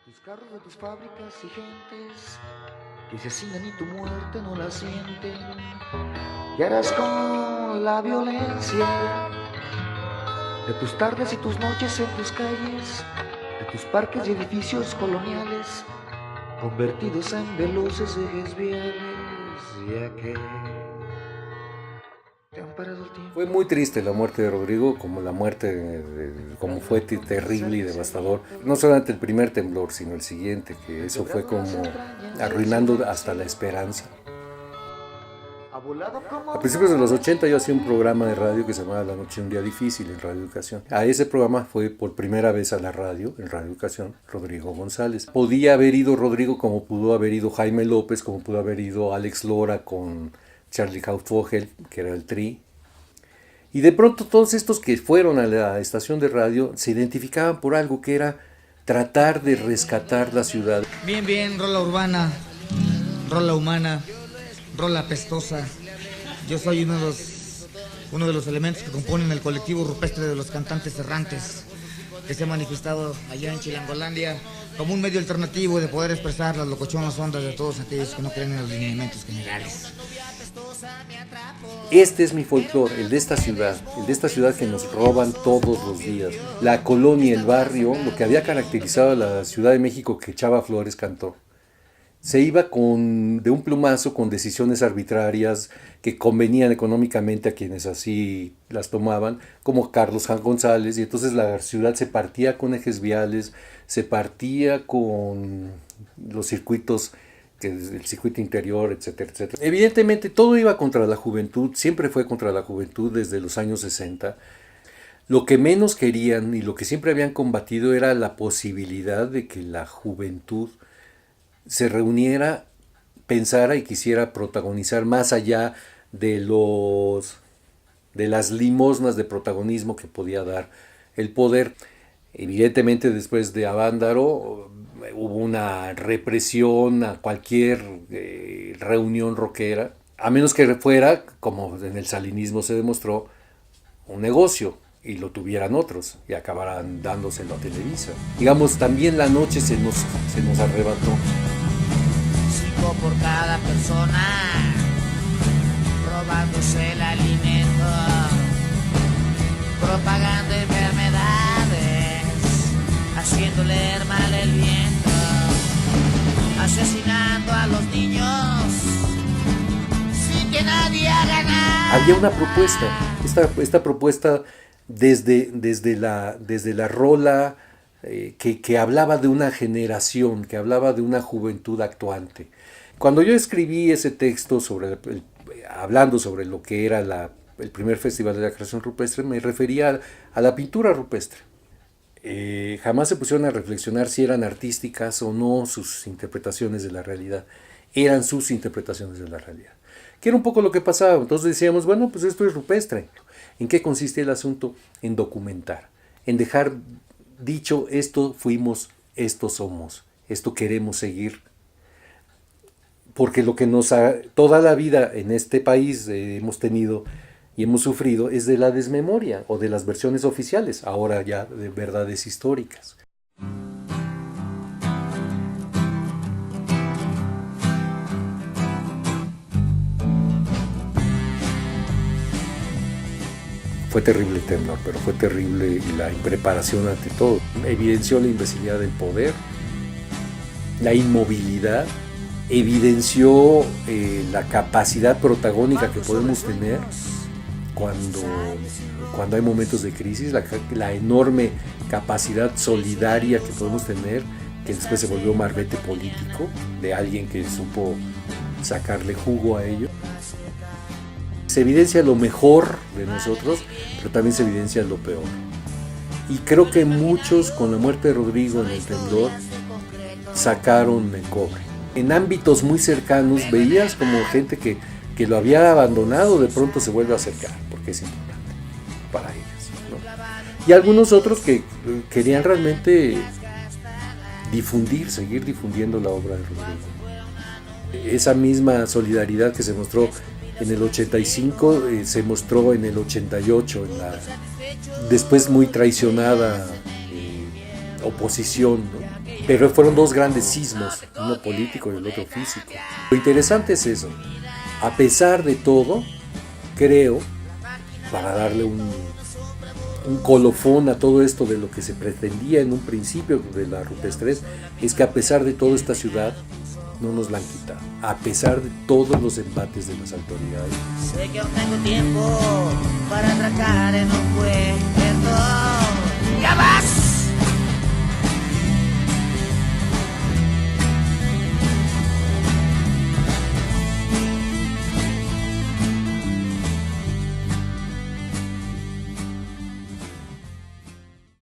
Tus carros de tus fábricas y gentes que se asignan y tu muerte no la sienten. ¿Qué harás con la violencia de tus tardes y tus noches en tus calles, de tus parques y edificios coloniales convertidos en veloces ejes viales? Ya que te han parado el tiempo. Fue muy triste la muerte de Rodrigo, como la muerte, como fue terrible y devastador. No solamente el primer temblor, sino el siguiente, que eso fue como arruinando hasta la esperanza. A principios de los 80 yo hacía un programa de radio que se llamaba La Noche un Día Difícil en Radio Educación. A ese programa fue por primera vez a la radio, en Radio Educación, Rodrigo González. Podía haber ido Rodrigo como pudo haber ido Jaime López, como pudo haber ido Alex Lora con Charlie Hausvogel, que era el Tri. Y de pronto todos estos que fueron a la estación de radio se identificaban por algo que era tratar de rescatar la ciudad. Bien, rola urbana, rola humana, rola pestosa. Yo soy uno de los elementos que componen el colectivo rupestre de los cantantes errantes, que se ha manifestado allá en Chilangolandia como un medio alternativo de poder expresar las locochonas ondas de todos aquellos que no creen en los lineamientos generales. Este es mi folclore, el de esta ciudad que nos roban todos los días. La colonia, el barrio, lo que había caracterizado a la Ciudad de México que Chava Flores cantó. Se iba de un plumazo con decisiones arbitrarias que convenían económicamente a quienes así las tomaban, como Carlos Jan González, y entonces la ciudad se partía con ejes viales, se partía con los circuitos, el circuito interior, etcétera, etcétera. Evidentemente todo iba contra la juventud, siempre fue contra la juventud desde los años 60. Lo que menos querían y lo que siempre habían combatido era la posibilidad de que la juventud se reuniera, pensara y quisiera protagonizar más allá de las limosnas de protagonismo que podía dar el poder. Evidentemente después de Avándaro hubo una represión a cualquier reunión rockera, a menos que fuera, como en el salinismo se demostró, un negocio y lo tuvieran otros y acabaran dándoselo a Televisa. Digamos, también la noche se nos arrebató. 5 por cada persona, robándose el alimento, propagando enfermedades, haciéndole mal el viento, asesinando a los niños sin que nadie haga nada. Había una propuesta, esta propuesta desde la rola que hablaba de una generación, que hablaba de una juventud actuante. Cuando yo escribí ese texto hablando sobre lo que era el primer Festival de la Creación Rupestre, me refería a la pintura rupestre. Jamás se pusieron a reflexionar si eran artísticas o no sus interpretaciones de la realidad. Eran sus interpretaciones de la realidad. Que era un poco lo que pasaba. Entonces decíamos, bueno, pues esto es rupestre. ¿En qué consiste el asunto? En documentar, en dejar dicho, esto fuimos, esto somos, esto queremos seguir. Porque lo que toda la vida en este país hemos tenido y hemos sufrido es de la desmemoria o de las versiones oficiales, ahora ya de verdades históricas. Fue terrible el temblor, pero fue terrible la impreparación ante todo. Evidenció la imbecilidad del poder, la inmovilidad, evidenció la capacidad protagónica que podemos tener cuando hay momentos de crisis, la enorme capacidad solidaria que podemos tener, que después se volvió marbete político de alguien que supo sacarle jugo a ello. Se evidencia lo mejor de nosotros, pero también se evidencia lo peor. Y creo que muchos, con la muerte de Rodrigo en el temblor, sacaron el cobre. En ámbitos muy cercanos veías como gente que lo había abandonado, de pronto se vuelve a acercar, porque es importante para ellas, ¿no? Y algunos otros que querían realmente seguir difundiendo la obra de Rodrigo. Esa misma solidaridad que se mostró en el 85 se mostró en el 88, en la después muy traicionada oposición, ¿no? Pero fueron dos grandes sismos, uno político y el otro físico. Lo interesante es eso. A pesar de todo, creo, para darle un colofón a todo esto de lo que se pretendía en un principio de la Rupestres, es que a pesar de todo esta ciudad no nos la han quitado, a pesar de todos los embates de las autoridades. Sé que aún tengo tiempo para atracar en un puerto. ¡Ya vas!